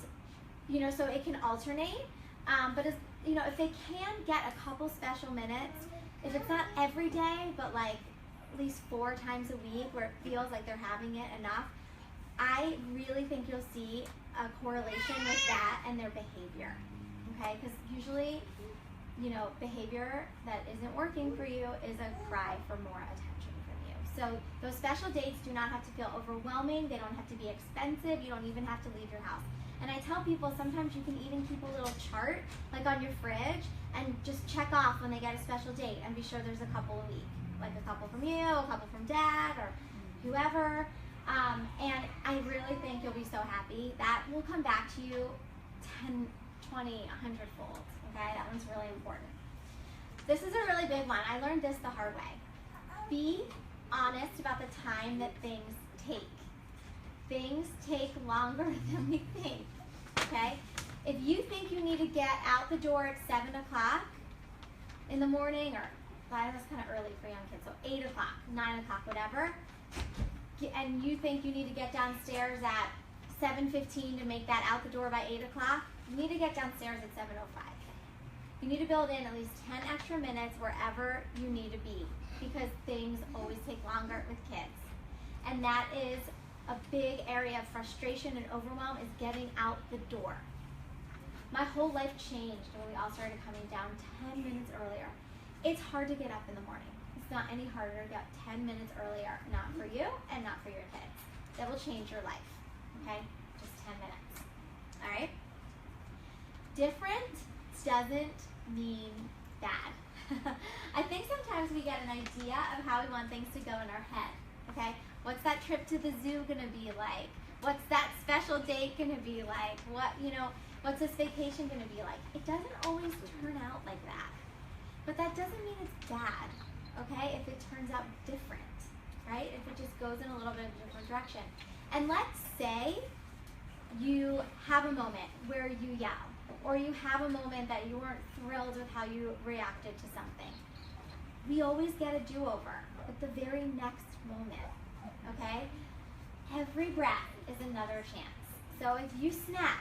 you know, so it can alternate. But you know, if they can get a couple special minutes, if it's not every day, but like at least 4 times a week where it feels like they're having it enough, I really think you'll see a correlation with that and their behavior, okay? Because usually behavior that isn't working for you is a cry for more attention from you. So those special dates do not have to feel overwhelming. They don't have to be expensive. You don't even have to leave your house. And I tell people sometimes you can even keep a little chart like on your fridge and just check off when they get a special date and be sure there's a couple a week. Like a couple from you, a couple from dad, or whoever. And I really think you'll be so happy. That will come back to you 10, 20, 100-fold. Okay, that one's really important. This is a really big one. I learned this the hard way. Be honest about the time that things take. Things take longer than we think. Okay? If you think you need to get out the door at 7 o'clock in the morning, or that's kind of early for young kids, so 8 o'clock, 9 o'clock, whatever, and you think you need to get downstairs at 7:15 to make that out the door by 8 o'clock, you need to get downstairs at 7:05. You need to build in at least 10 extra minutes wherever you need to be, because things always take longer with kids. And that is a big area of frustration and overwhelm, is getting out the door. My whole life changed when we all started coming down 10 minutes earlier. It's hard to get up in the morning. It's not any harder to get 10 minutes earlier, not for you and not for your kids. That will change your life, okay? Just 10 minutes, all right? Different doesn't mean bad. I think sometimes we get an idea of how we want things to go in our head, okay? What's that trip to the zoo gonna be like? What's that special date gonna be like? What's this vacation gonna be like? It doesn't always turn out like that. But that doesn't mean it's bad, okay? If it turns out different, right? If it just goes in a little bit of a different direction. And let's say you have a moment where you yell, or you have a moment that you weren't thrilled with how you reacted to something. We always get a do-over at the very next moment, okay? Every breath is another chance. So if you snap,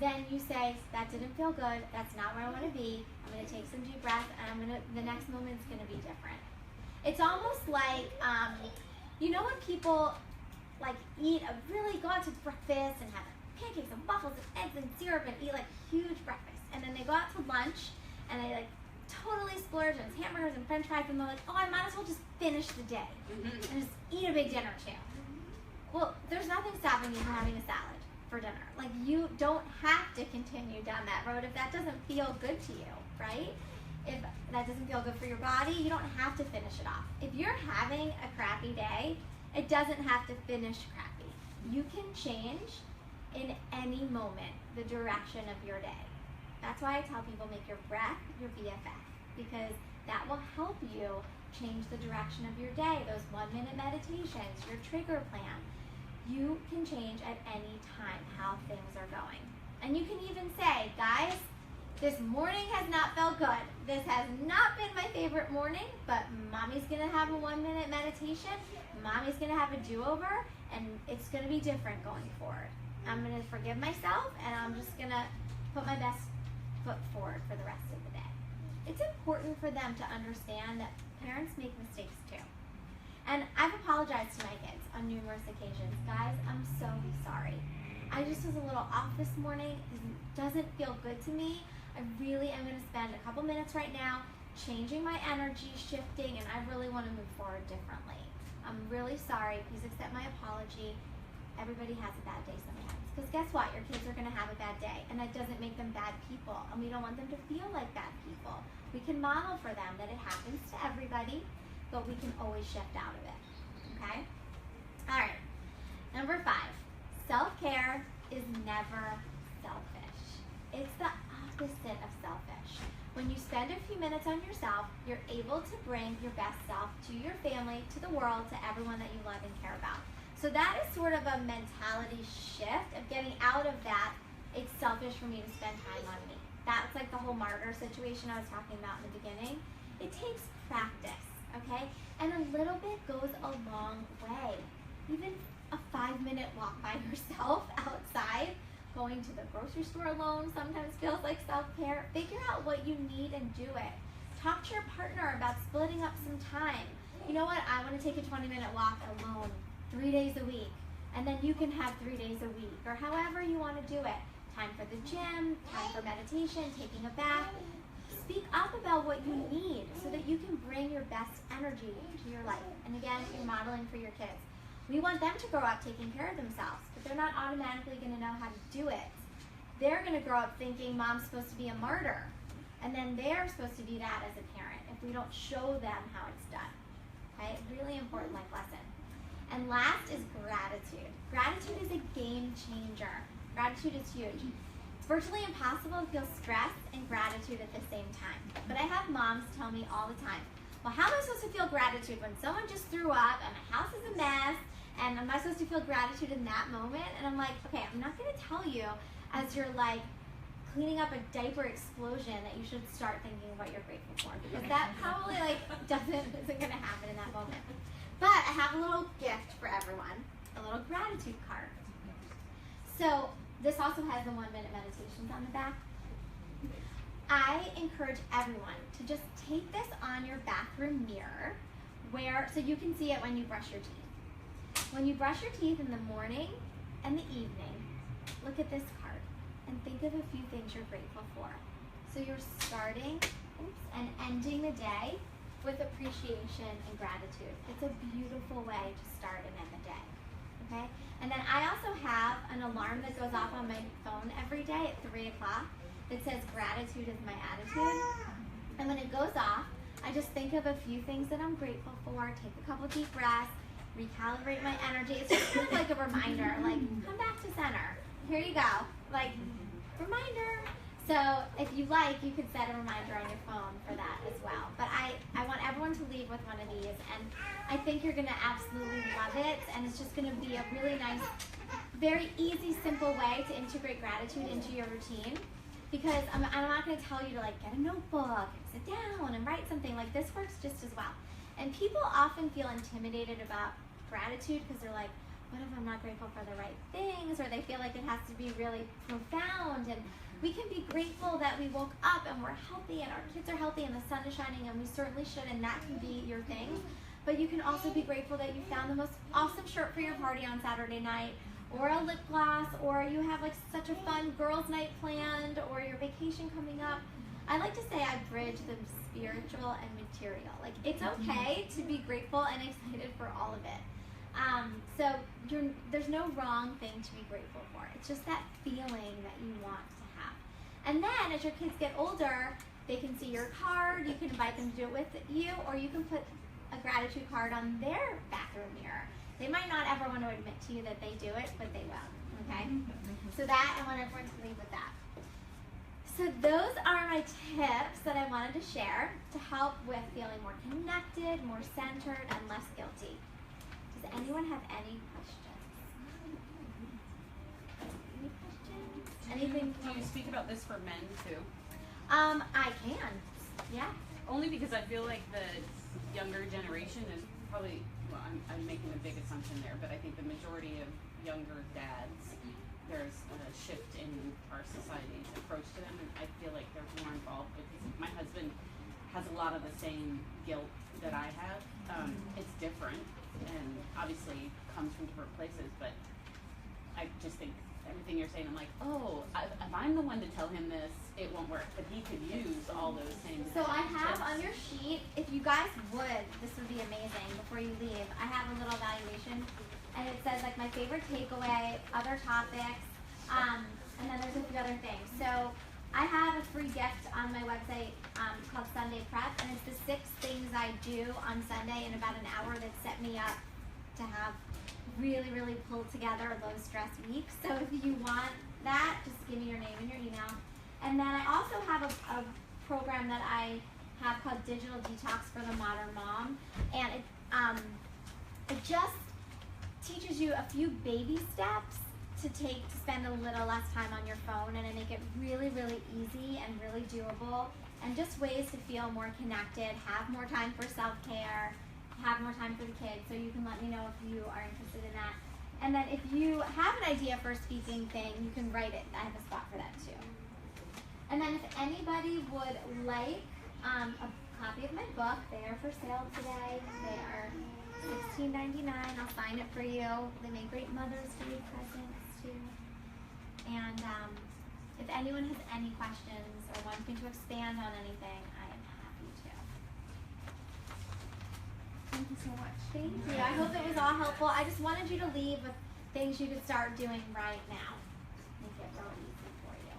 then you say, that didn't feel good, that's not where I want to be, I'm going to take some deep breath, and the next moment's going to be different. It's almost like, when people go out to breakfast and have pancakes and waffles and eggs and syrup and eat huge breakfast, and then they go out to lunch and they totally splurge on hamburgers and french fries, and they're like, oh, I might as well just finish the day and just eat a big dinner too. Well, there's nothing stopping you from having a salad for dinner. You don't have to continue down that road if that doesn't feel good to you, right? If that doesn't feel good for your body, you don't have to finish it off. If you're having a crappy day, it doesn't have to finish crappy. You can change in any moment the direction of your day. That's why I tell people, make your breath your BFF, because that will help you change the direction of your day. Those 1-minute meditations, your trigger plan. You can change at any time how things are going. And you can even say, guys, this morning has not felt good. This has not been my favorite morning, but mommy's gonna have a 1-minute meditation. Mommy's gonna have a do-over, and it's gonna be different going forward. I'm gonna forgive myself, and I'm just gonna put my best foot forward for the rest of the day. It's important for them to understand that parents make mistakes too. And I've apologized to my kids on numerous occasions. Guys, I'm so sorry. I just was a little off this morning. It doesn't feel good to me. I really am going to spend a couple minutes right now changing my energy, shifting, and I really want to move forward differently. I'm really sorry. Please accept my apology. Everybody has a bad day sometimes. Because guess what? Your kids are going to have a bad day, and that doesn't make them bad people. And we don't want them to feel like bad people. We can model for them that it happens to everybody, but we can always shift out of it, okay? All right, number 5, self-care is never selfish. It's the opposite of selfish. When you spend a few minutes on yourself, you're able to bring your best self to your family, to the world, to everyone that you love and care about. So that is sort of a mentality shift of getting out of that, it's selfish for me to spend time on me. That's like the whole martyr situation I was talking about in the beginning. It takes practice. Okay? And a little bit goes a long way. Even a 5-minute walk by yourself outside, going to the grocery store alone sometimes feels like self-care. Figure out what you need and do it. Talk to your partner about splitting up some time. You know what? I want to take a 20-minute walk alone 3 days a week. And then you can have 3 days a week, or however you want to do it. Time for the gym, time for meditation, taking a bath. speak up about what you need so that you can bring your best energy to your life. And again, you're modeling for your kids. We want them to grow up taking care of themselves, but they're not automatically going to know how to do it. They're going to grow up thinking mom's supposed to be a martyr, and then they're supposed to be that as a parent if we don't show them how it's done. Okay, really important life lesson. And last is gratitude. Gratitude is a game changer. Gratitude is huge. It's virtually impossible to feel stress and gratitude at the same time. But I have moms tell me all the time, well, how am I supposed to feel gratitude when someone just threw up and my house is a mess, and am I supposed to feel gratitude in that moment? And I'm like, okay, I'm not going to tell you as you're like cleaning up a diaper explosion that you should start thinking what you're grateful for, because that probably like isn't going to happen in that moment. But I have a little gift for everyone, a little gratitude card. So this also has the 1-minute meditations on the back. I encourage everyone to just take this on your bathroom mirror, so you can see it when you brush your teeth. When you brush your teeth in the morning and the evening, look at this card and think of a few things you're grateful for. So you're starting and ending the day with appreciation and gratitude. It's a beautiful way to start and end the day. Okay? And then I also have an alarm that goes off on my phone every day at 3 o'clock that says gratitude is my attitude. And when it goes off, I just think of a few things that I'm grateful for, take a couple deep breaths, recalibrate my energy. It's just like a reminder, like, come back to center. Here you go. Like, reminder. So if you like, you could set a reminder on your phone for that as well. But I want everyone to leave with one of these, and I think you're going to absolutely love it, and it's just going to be a really nice, very easy, simple way to integrate gratitude into your routine. Because I'm not going to tell you to like get a notebook and sit down and write something. Like, this works just as well. And people often feel intimidated about gratitude because they're like, what if I'm not grateful for the right things? Or they feel like it has to be really profound. And we can be grateful that we woke up and we're healthy and our kids are healthy and the sun is shining, and we certainly should, and that can be your thing. But you can also be grateful that you found the most awesome shirt for your party on Saturday night, or a lip gloss, or you have like such a fun girls' night planned, or your vacation coming up. I like to say I bridge the spiritual and material. Like, it's okay to be grateful and excited for all of it. So there's no wrong thing to be grateful for. It's just that feeling that you want to have. And then as your kids get older, they can see your card. You can invite them to do it with you, or you can put a gratitude card on their bathroom mirror. They might not ever want to admit to you that they do it, but they will, okay? So that, I want everyone to leave with that. So those are my tips that I wanted to share to help with feeling more connected, more centered, and less guilty. Does anyone have any questions? Any questions? Anything? Do you speak about this for men too? I can, yeah. Only because I feel like the younger generation is probably, well, I'm making a big assumption there, but I think the majority of younger dads, there's a shift in our society's approach to them, and I feel like they're more involved because my husband has a lot of the same guilt that I have. It's different, and obviously comes from different places, but I just think everything you're saying, I'm like, oh, if I'm the one to tell him this, it won't work, but he could use all those same So I have tips. on your sheet, if you guys would, this would be amazing before you leave, I have a little evaluation, and it says like my favorite takeaway, other topics, and then there's a few other things. So I have a free gift on my website called Sunday Prep, and it's the 6 things I do on Sunday in about an hour that set me up to have really, really pulled together a low stress week. So if you want that, just give me your name and your email. And then I also have a program that I have called Digital Detox for the Modern Mom, and it just teaches you a few baby steps to take to spend a little less time on your phone, and I make it really, really easy and really doable, and just ways to feel more connected, have more time for self-care, have more time for the kids. So you can let me know if you are interested in that. And then if you have an idea for a speaking thing, you can write it. I have a spot for that too. And then if anybody would like a copy of my book, they are for sale today. They are $16.99. I'll sign it for you. They make great Mother's Day presents too. And if anyone has any questions or wants me to expand on anything, I am happy to. Thank you so much. Thank you. I hope it was all helpful. I just wanted you to leave with things you could start doing right now. Make it real easy for you.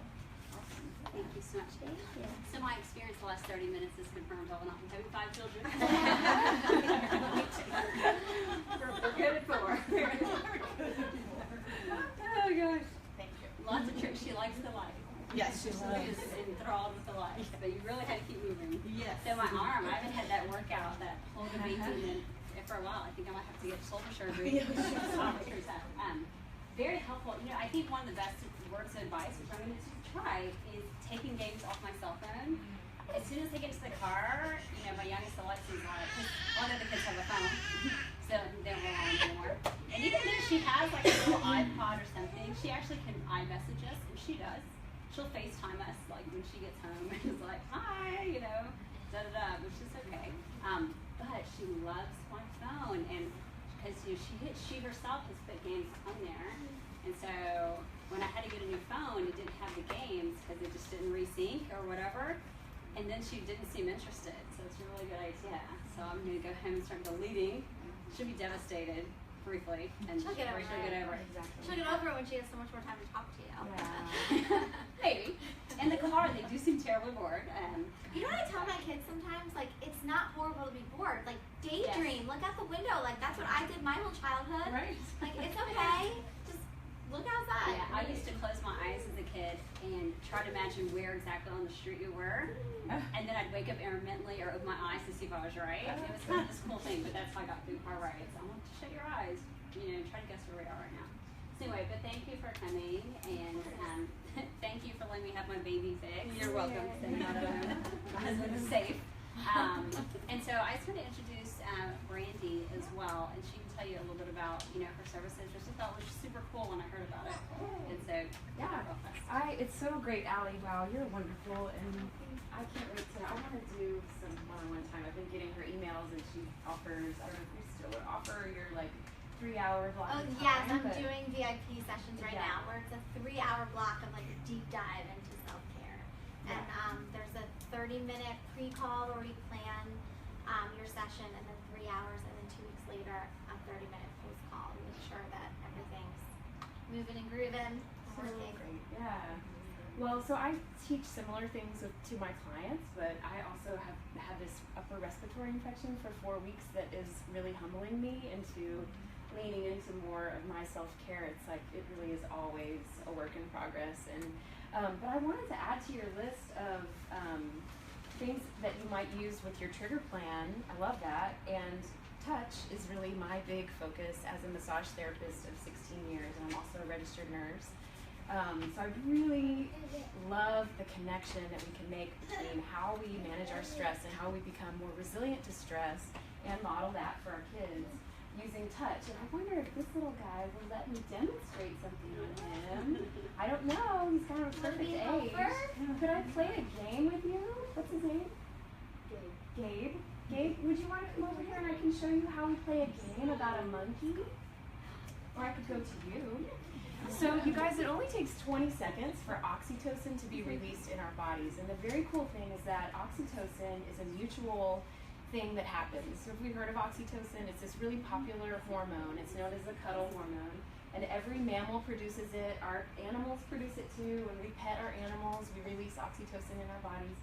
Awesome. Thank you so much. Thank you. So my experience the last 30 minutes has confirmed I will not be having 5 children. we're good at 4. Oh gosh. Thank you. Lots of tricks. She likes the light. Yes, she She is enthralled with the light. But you really had to keep moving. Yes. So my arm, I haven't had that workout, that whole debating for a while. I think I might have to get shoulder surgery. Very helpful. You know, I think one of the best words of advice, which I'm going to try, is taking games off my cell phone. As soon as they get to the car, you know, my youngest Alexa's like, because all the other kids have a phone, so they don't rely on it anymore. And even though she has like a little iPod or something, she actually can iMessage us, and she does. She'll FaceTime us like when she gets home and is like, hi, you know, da da da, which is okay. But she loves my phone, and because you know, she herself has put games on there, and so when I had to get a new phone, it didn't have the games because it just didn't resync or whatever. And then she didn't seem interested, so it's a really good idea. So I'm going to go home and start deleting. She'll be devastated briefly, and She'll get over it. Exactly. She'll get over it when she has so much more time to talk to you. Yeah. Maybe. In the car, they do seem terribly bored. You know what I tell my kids sometimes? Like, it's not horrible to be bored. Like, daydream. Look out the window. Like, that's what I did my whole childhood. Right. Like, it's okay. Just look outside. Yeah, I used to close my eyes as a kid and try to imagine where exactly on the street we were. And then I'd wake up intermittently or open my eyes to see if I was right. It was kind of this cool thing, but that's how I got through car rides. I want to shut your eyes, you know, try to guess where we are right now. So anyway, but thank you for coming, and thank you for letting me have my baby fix. You're welcome. So you're not alone. My husband is safe. And so I just want to introduce Brandy as well, and she can tell you a little bit about, you know, her services, which I thought was super cool when I heard about it. And so, Yeah, it's so great, Ali. Wow, you're wonderful, and I can't wait to. I want to do some one-on-one time. I've been getting her emails, and she offers. I don't know if you still would offer your like 3-hour block. Oh, of time, yes, I'm but doing VIP sessions right Yeah. now where it's a 3-hour block of like a deep dive into self-care. And there's a 30-minute pre-call where we plan your session, and then 3 hours, and then 2 weeks later, a 30-minute post-call to make sure that everything's moving and grooving. So Working. great. Yeah. Well, so I teach similar things to my clients, but I also have had this upper respiratory infection for 4 weeks that is really humbling me into leaning into more of my self-care. It's like it really is always a work in progress. And but I wanted to add to your list of things that you might use with your trigger plan. I love that. And touch is really my big focus as a massage therapist of 16 years, and I'm also a registered nurse. So I really love the connection that we can make between how we manage our stress and how we become more resilient to stress, and model that for our kids using touch. And I wonder if this little guy will let me demonstrate something on him. I don't know, he's kind of a perfect age. Could I play a game with you? What's his name? Gabe. Gabe, would you want to come over here and I can show you how we play a game about a monkey? Or I could go to you. So you guys, it only takes 20 seconds for oxytocin to be released in our bodies. And the very cool thing is that oxytocin is a mutual thing that happens. So if we've heard of oxytocin, it's this really popular hormone. It's known as the cuddle hormone. And every mammal produces it. Our animals produce it too. When we pet our animals, we release oxytocin in our bodies.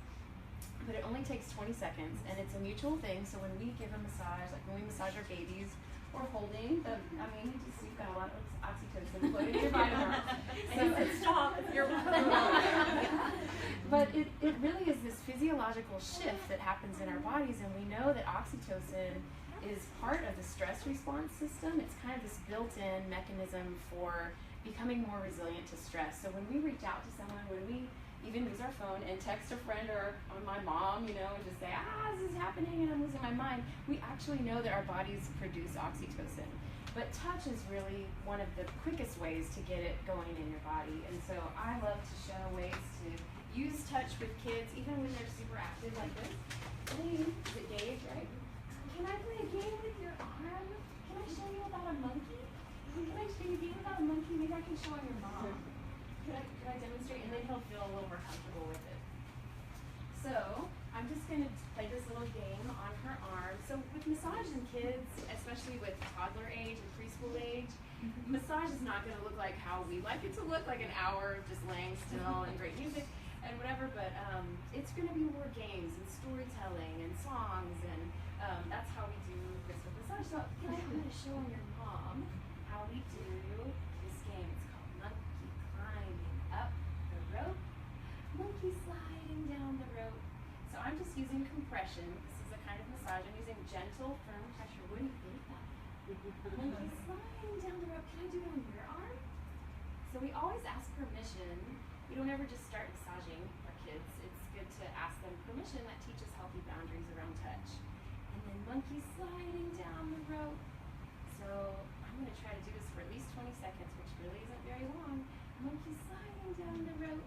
But it only takes 20 seconds, and it's a mutual thing. So when we give a massage, like when we massage our babies, or holding, you've got a lot of oxytocin floating in your body. Stop. You're But it really is this physiological shift that happens in our bodies, and we know that oxytocin is part of the stress response system. It's kind of this built-in mechanism for becoming more resilient to stress. So when we reach out to someone, when we even use our phone and text a friend or my mom, and just say, this is happening and I'm losing my mind, we actually know that our bodies produce oxytocin. But touch is really one of the quickest ways to get it going in your body. And so I love to show ways to use touch with kids, even when they're super active like this. Hey, is it Dave, right? Can I play a game with your arm? Can I show you about a monkey? Can I show you a game about a monkey? Maybe I can show on your mom. Could I demonstrate? And then he'll feel a little more comfortable with it. So I'm just going to play this little game on her arm. So with massage in kids, especially with toddler age and preschool age, massage is not going to look like how we like it to look, like an hour of just laying still and great music and whatever, but it's going to be more games and storytelling and songs, and that's how we do this with massage. So I'm going to show your mom how we do this game. It's called Monkey Climbing Up the Rope, Monkey Sliding Down the Rope. So I'm just using compression. This is a kind of massage. I'm using gentle, firm pressure. What do you think? Monkey sliding down the rope. Can I do it on your arm? So we always ask permission. We don't ever just start massaging our kids. It's good to ask them permission. That teaches healthy boundaries around touch. And then monkey sliding down the rope. So I'm going to try to do this for at least 20 seconds, which really isn't very long. Monkey sliding down the rope.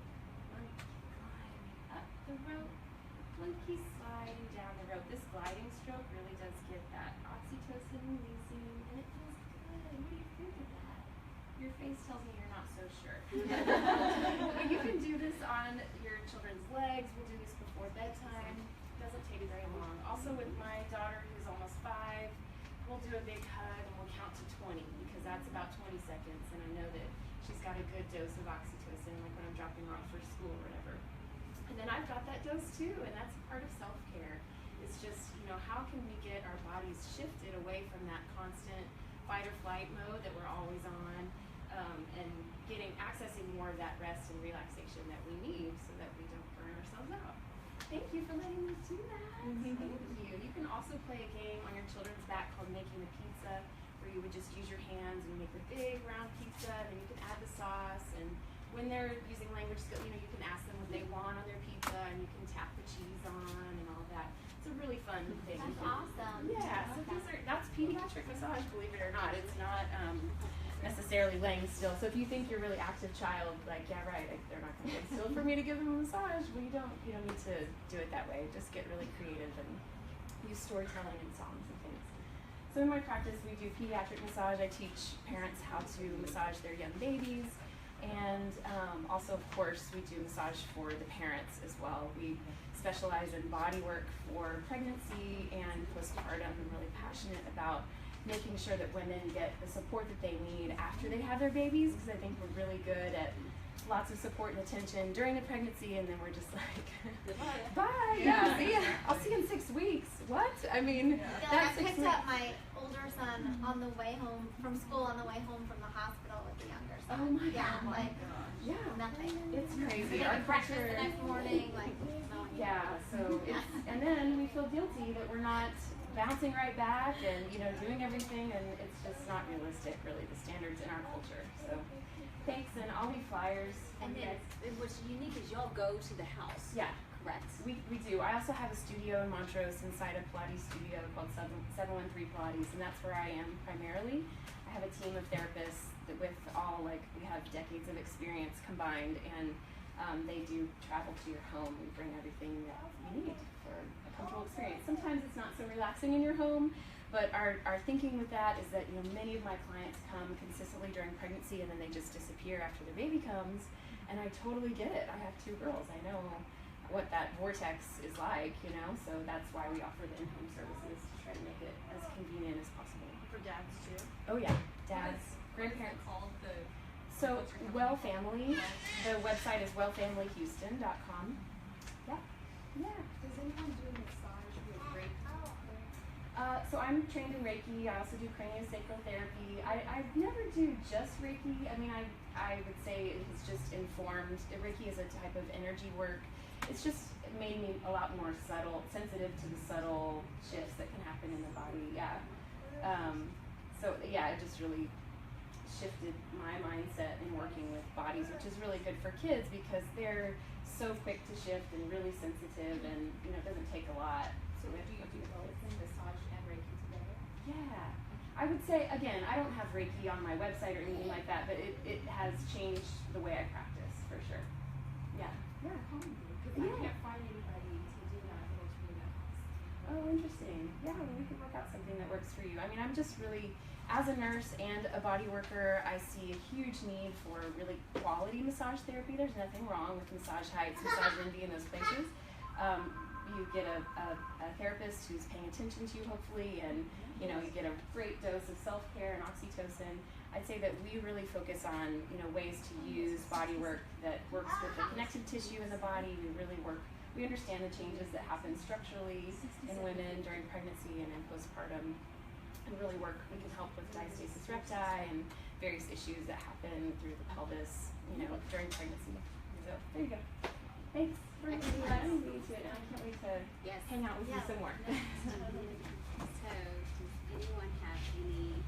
Monkey climbing up the rope. Monkey sliding down the rope. This gliding stroke really does get that oxytocin releasing, and it feels good. What do you think of that? Your face tells me you're not so sure. But you can do this on your children's legs. We'll do this before bedtime. Doesn't take very long. Also with my daughter, who's almost 5, we'll do a big hug and we'll count to 20 because that's about 20 seconds, and I know that she's got a good dose of oxytocin, like when I'm dropping her off for school or whatever. And then I've got that dose too, and that's part of self-care. It's just, how can we get our bodies shifted away from that constant fight or flight mode that we're always on, and accessing more of that rest and relaxation that we need so that we don't burn ourselves out. Thank you for letting me do that. Thank you. You can also play a game on your children's back called Making a Pizza, where you would just use your hands and make a big round pizza, and then you can add the sauce, and when they're using language skills, you can ask them what they want on their pizza, and you can tap the cheese on and all that. It's a really fun thing. That's awesome. Yeah, so that's pediatric massage, believe it or not. It's not necessarily laying still. So if you think you're a really active child, like, yeah, right, they're not going to lay still for me to give them a massage. Well, you don't need to do it that way. Just get really creative and use storytelling and songs and things. So in my practice, we do pediatric massage. I teach parents how to massage their young babies. And also, of course, we do massage for the parents as well. We specialize in body work for pregnancy and postpartum. I'm really passionate about making sure that women get the support that they need after they have their babies, because I think we're really good at lots of support and attention during the pregnancy, and then we're just like, bye, yeah, see ya. I'll see you in 6 weeks. What? I mean, I picked up my older son on the way home from school, on the way home from the hospital with the younger son. Oh my Yeah, God. like nothing. It's crazy. Like Our breakfast culture, the next morning, like yeah, so it's, and then we feel guilty that we're not bouncing right back and doing everything, and it's just not realistic, really, the standards in our culture. So thanks, and I'll leave flyers. And then what's unique is y'all go to the house. Yeah. Correct. We do. I also have a studio in Montrose inside a Pilates studio called 713 Pilates, and that's where I am primarily. I have a team of therapists that with all, we have decades of experience combined, and they do travel to your home. We bring everything that you need for a comfortable experience. Sometimes it's not so relaxing in your home, but our thinking with that is that many of my clients come consistently during pregnancy, and then they just disappear after the baby comes, and I totally get it. I have 2 girls. I know what that vortex is like, so that's why we offer the in-home services to try to make it as convenient as possible. For dads too. Oh yeah, dads, grandparents. Called the. So Well Family, the website is wellfamilyhouston.com. Yeah. Does anyone do a massage with Reiki? So I'm trained in Reiki. I also do craniosacral therapy. I never do just Reiki. I mean, I would say it has just informed. Reiki is a type of energy work. It's just made me a lot more sensitive to the subtle shifts that can happen in the body. Yeah. It just really shifted my mindset in working with bodies, which is really good for kids because they're so quick to shift and really sensitive, and it doesn't take a lot. So do you do both massage and Reiki together? Yeah. I would say, again, I don't have Reiki on my website or anything like that, but it has changed the way I practice, for sure. Yeah. Yeah, because I can't find anybody to do that in the house. Oh, interesting. Yeah, well, we can work out something that works for you. I mean, I'm just really as a nurse and a body worker, I see a huge need for really quality massage therapy. There's nothing wrong with Massage Heights, Massage Envy, and those places. You get a therapist who's paying attention to you, hopefully, and you get a great dose of self-care and oxytocin. I'd say that we really focus on ways to use body work that works with the connective tissue in the body. We understand the changes that happen structurally in women during pregnancy and in postpartum, and really we can help with diastasis recti and various issues that happen through the pelvis, during pregnancy. So there you go. Thanks for letting me to it. I can't wait to hang out with you some more. So, does anyone have any